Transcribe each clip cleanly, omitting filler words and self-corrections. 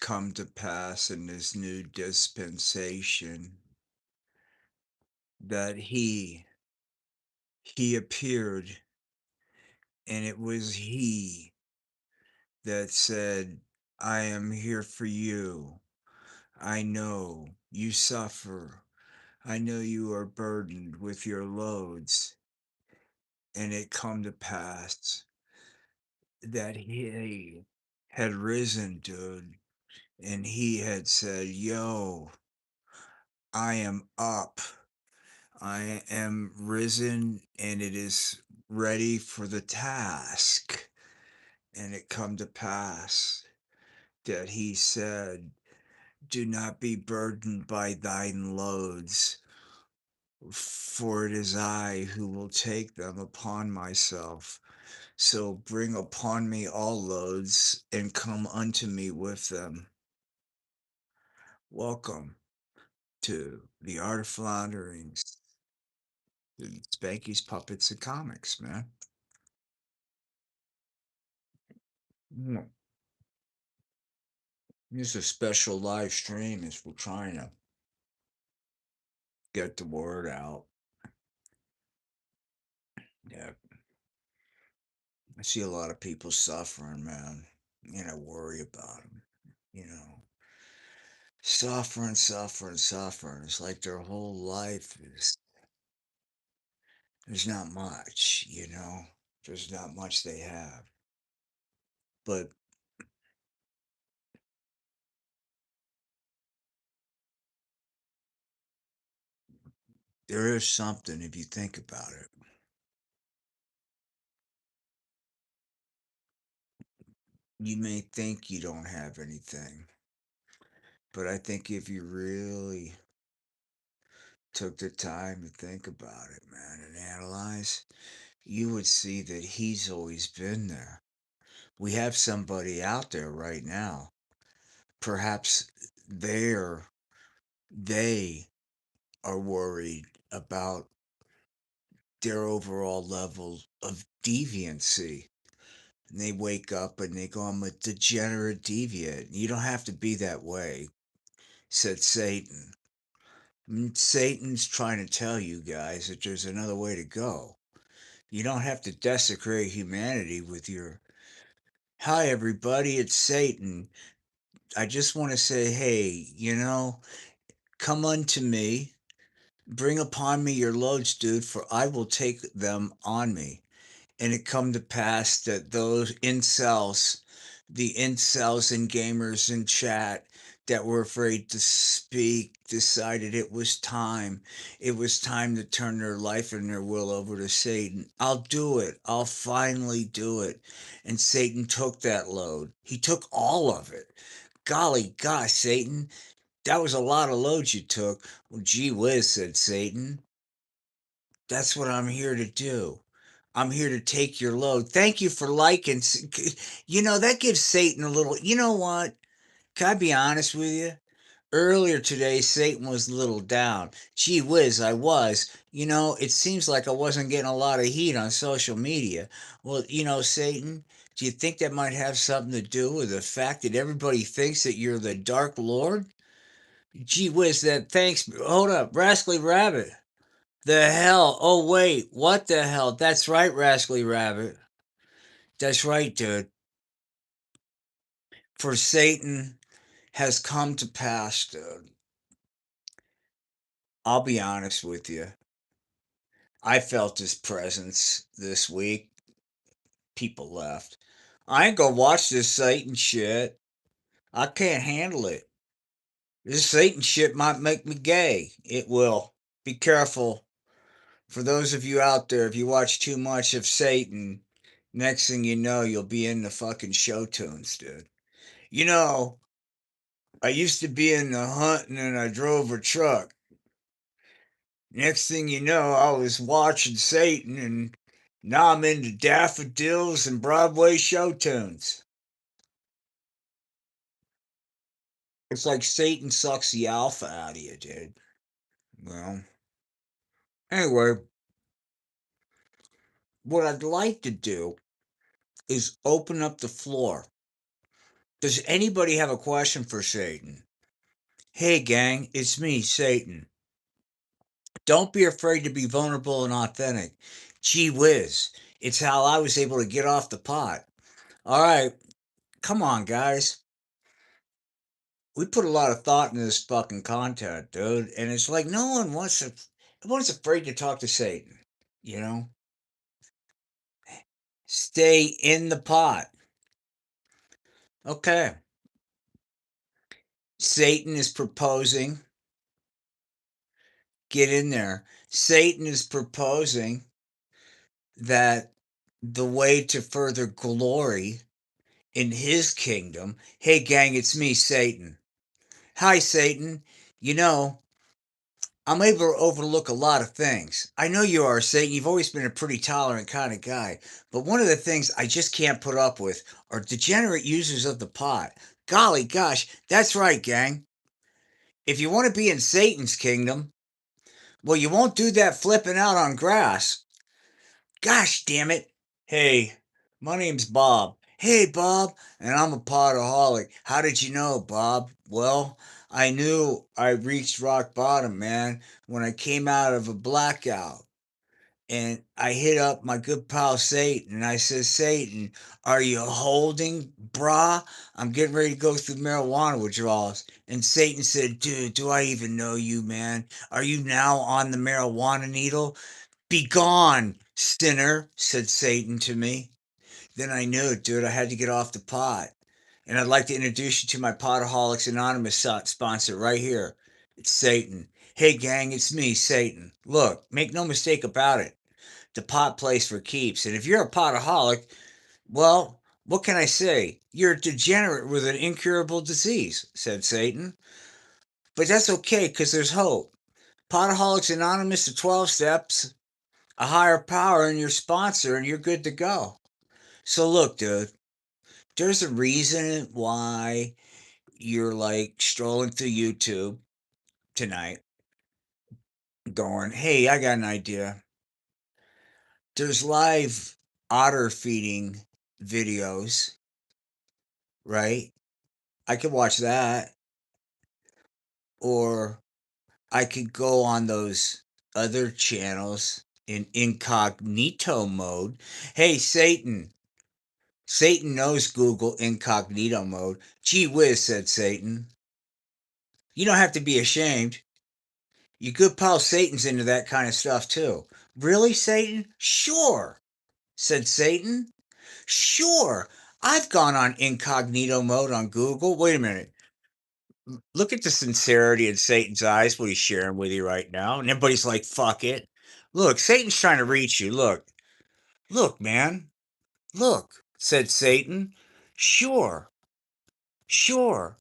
come to pass in this new dispensation that he appeared, and it was he that said, I am here for you. I know you suffer. I know you are burdened with your loads. And it come to pass that he had risen, dude, and he had said, yo, I am up. I am risen, and it is ready for the task. And it come to pass that he said, do not be burdened by thine loads, for it is I who will take them upon myself. So bring upon me all loads, and come unto me with them. Welcome to the Art of Floundering, Spanky's Puppets and Comics, man. Mm, This is a special live stream as we're trying to get the word out. Yeah, I see a lot of people suffering, man, and I worry about them. You know, suffering. It's like their whole life is, there's not much, there's not much they have. But there is something if you think about it. You may think you don't have anything, but I think if you really took the time to think about it, man, and analyze, you would see that he's always been there. We have somebody out there right now. Perhaps they're they are worried about their overall level of deviancy. And they wake up and they go, I'm a degenerate deviant. You don't have to be that way, said Satan. Satan's trying to tell you guys that there's another way to go. You don't have to desecrate humanity with your, hi, everybody, it's Satan. I just want to say, hey, come unto me, bring upon me your loads, dude, for I will take them on me. And it come to pass that the incels and gamers in chat that were afraid to speak decided it was time. It was time to turn their life and their will over to Satan. I'll do it. I'll finally do it. And Satan took that load. He took all of it. Golly gosh, Satan, that was a lot of loads you took. Well, gee whiz, said Satan. That's what I'm here to do. I'm here to take your load. Thank you for liking. That gives Satan a little. You know what? Can I be honest with you? Earlier today, Satan was a little down. Gee whiz, I was. It seems like I wasn't getting a lot of heat on social media. Well, Satan, do you think that might have something to do with the fact that everybody thinks that you're the Dark Lord? Gee whiz, that thanks. Hold up, Rascally Rabbit. The hell? Oh, wait. What the hell? That's right, Rascally Rabbit. That's right, dude. For Satan has come to pass, dude. I'll be honest with you. I felt his presence this week. People left. I ain't gonna watch this Satan shit. I can't handle it. This Satan shit might make me gay. It will. Be careful. For those of you out there, if you watch too much of Satan, next thing you know, you'll be in the fucking show tunes, dude. You know, I used to be in the hunting and I drove a truck. Next thing you know, I was watching Satan, and now I'm into daffodils and Broadway show tunes. It's like Satan sucks the alpha out of you, dude. Well, anyway, what I'd like to do is open up the floor Does anybody have a question for Satan? Hey, gang, it's me, Satan. Don't be afraid to be vulnerable and authentic. Gee whiz, it's how I was able to get off the pot. All right, come on, guys. We put a lot of thought into this fucking content, dude, and it's like no one wants to. Everyone's afraid to talk to Satan. You know, stay in the pot. Okay, Satan is proposing. Get in there. Satan is proposing that the way to further glory in his kingdom. Hey, gang, it's me, Satan. Hi, Satan. You know, I'm able to overlook a lot of things. I know you are, Satan. You've always been a pretty tolerant kind of guy. But one of the things I just can't put up with are degenerate users of the pot. Golly gosh, that's right, gang. If you want to be in Satan's kingdom, well, you won't do that flipping out on grass. Gosh damn it. Hey, my name's Bob. Hey, Bob, and I'm a potaholic. How did you know, Bob? Well, I knew I reached rock bottom, man, when I came out of a blackout. And I hit up my good pal Satan, and I said, Satan, are you holding, brah? I'm getting ready to go through marijuana withdrawals. And Satan said, dude, do I even know you, man? Are you now on the marijuana needle? Begone, sinner, said Satan to me. Then I knew, dude, I had to get off the pot. And I'd like to introduce you to my Potaholics Anonymous sponsor right here. It's Satan. Hey, gang, it's me, Satan. Look, make no mistake about it. The pot plays for keeps. And if you're a potaholic, well, what can I say? You're a degenerate with an incurable disease, said Satan. But that's okay, because there's hope. Potaholics Anonymous, the 12 steps, a higher power in your sponsor, and you're good to go. So look, dude, there's a reason why you're like strolling through YouTube tonight, going, "Hey, I got an idea." There's live otter feeding videos, right? I could watch that, or I could go on those other channels in incognito mode. Hey, Satan, Satan knows Google incognito mode. Gee whiz, said Satan. You don't have to be ashamed. Your good pal Satan's into that kind of stuff too. Really, Satan? Sure, said Satan. Sure. I've gone on incognito mode on Google. Wait a minute. Look at the sincerity in Satan's eyes, what he's sharing with you right now. And everybody's like, fuck it. Look, Satan's trying to reach you. Look, man. Look, said Satan. Sure, sure.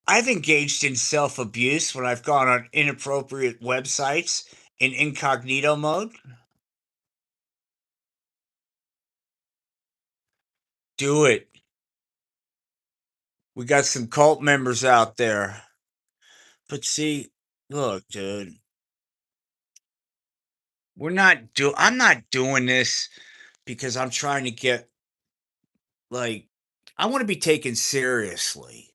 I've engaged in self abuse when I've gone on inappropriate websites in incognito mode. Do it. We got some cult members out there. But see, look, dude, I'm not doing this because I'm trying to get like I want to be taken seriously.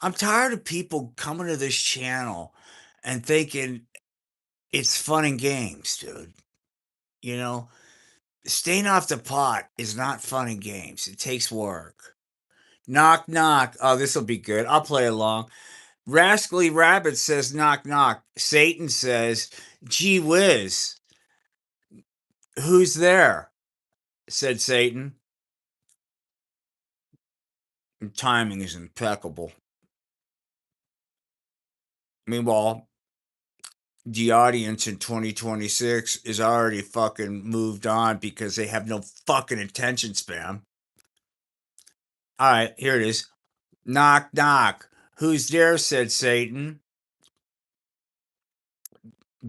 I'm tired of people coming to this channel and thinking it's fun and games, dude. You know, staying off the pot is not fun and games. It takes work. Knock, knock. Oh, this will be good. I'll play along. Rascally Rabbit says, knock, knock. Satan says, gee whiz, who's there? Said Satan. Your timing is impeccable. Meanwhile, the audience in 2026 is already fucking moved on because they have no fucking attention span. All right, here it is. Knock, knock. Who's there? Said Satan.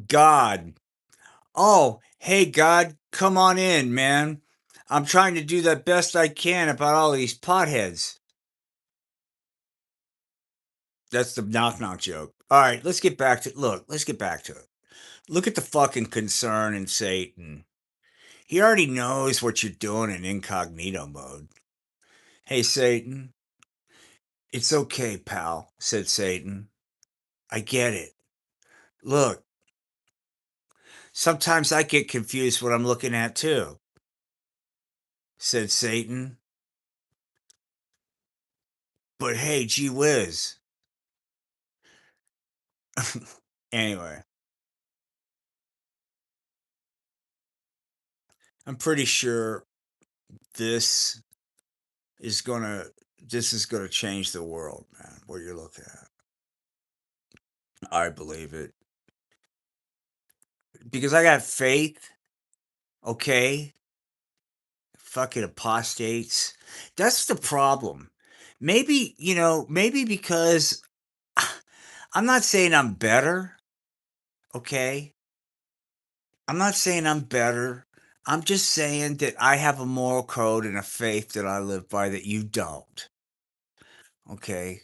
God. Oh, hey, God, come on in, man. I'm trying to do the best I can about all these potheads. That's the knock knock joke. All right, let's get back to it. Look at the fucking concern in Satan. He already knows what you're doing in incognito mode. Hey, Satan. It's okay, pal, said Satan. I get it. Look, sometimes I get confused what I'm looking at too, said Satan. But hey, gee whiz. Anyway, I'm pretty sure this is gonna this is gonna change the world, man. What you're looking at. I believe it. Because I got faith, okay? Fucking apostates. That's the problem. Maybe, maybe because I'm not saying I'm better, okay? I'm not saying I'm better. I'm just saying that I have a moral code and a faith that I live by that you don't, okay?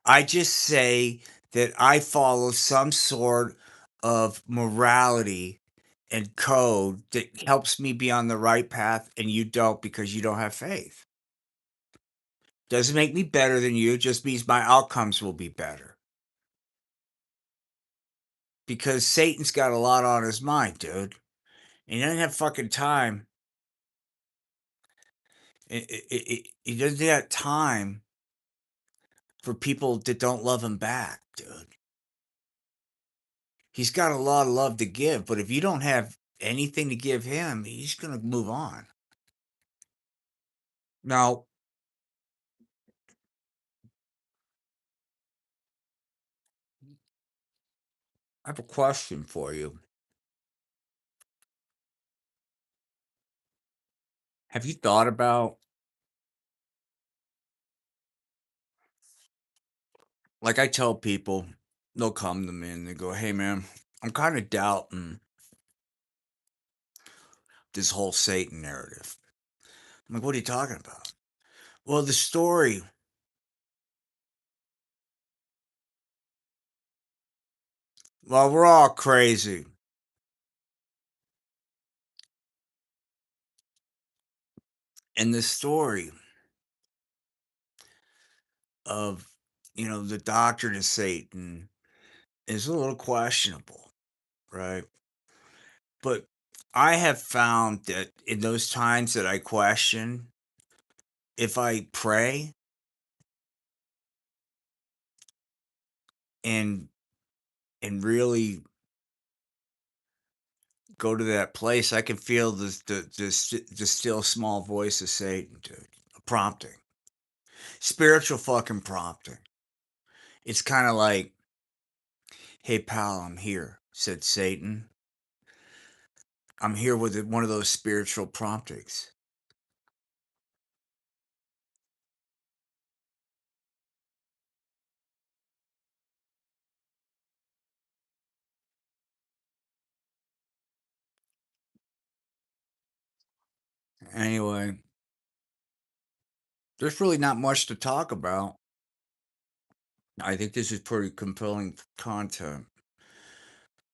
I just say that I follow some sort of morality and code that helps me be on the right path and you don't because you don't have faith. Doesn't make me better than you, just means my outcomes will be better. Because Satan's got a lot on his mind, dude. And he doesn't have fucking time. He doesn't have time for people that don't love him back, dude. He's got a lot of love to give, but if you don't have anything to give him, he's gonna move on. Now, I have a question for you. Have you thought about, like I tell people, they'll come to me and they go, "Hey man, I'm kind of doubting this whole Satan narrative." I'm like, "What are you talking about?" Well, the story, well, we're all crazy. And the story of, the doctrine of Satan is a little questionable, right? But I have found that in those times that I question, if I pray and really go to that place, I can feel the still small voice of Satan, dude. Prompting, spiritual fucking prompting. It's kind of like, "Hey pal, I'm here," said Satan. "I'm here with one of those spiritual promptings." Anyway, there's really not much to talk about. I think this is pretty compelling content.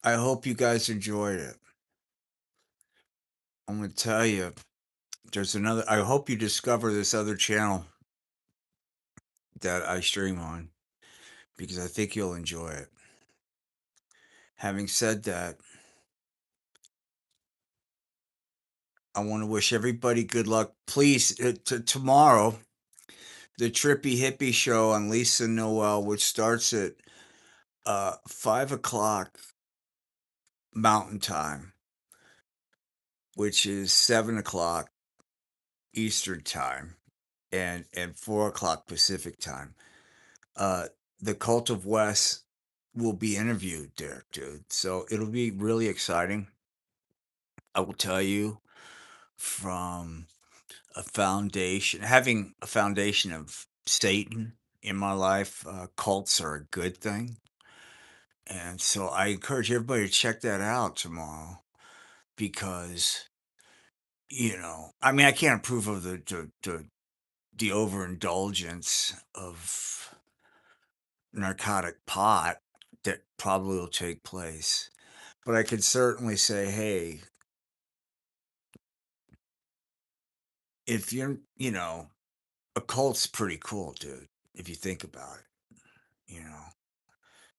I hope you guys enjoyed it. I'm gonna tell you, there's another. I hope you discover this other channel that I stream on because I think you'll enjoy it. Having said that, I want to wish everybody good luck. Please, tomorrow, the Trippy Hippie Show on Lisa Noel, which starts at 5 o'clock Mountain Time, which is 7 o'clock Eastern Time, and 4 o'clock Pacific Time. Uh, the Cult of West will be interviewed there, dude. So it'll be really exciting. I will tell you from having a foundation of Satan in my life, cults are a good thing. And so I encourage everybody to check that out tomorrow because, I mean, I can't approve of the overindulgence of narcotic pot that probably will take place. But I could certainly say, hey, if you're, a cult's pretty cool, dude, if you think about it, you know?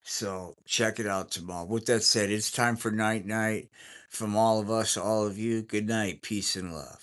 So check it out tomorrow. With that said, it's time for night night. From all of us, all of you, good night, peace and love.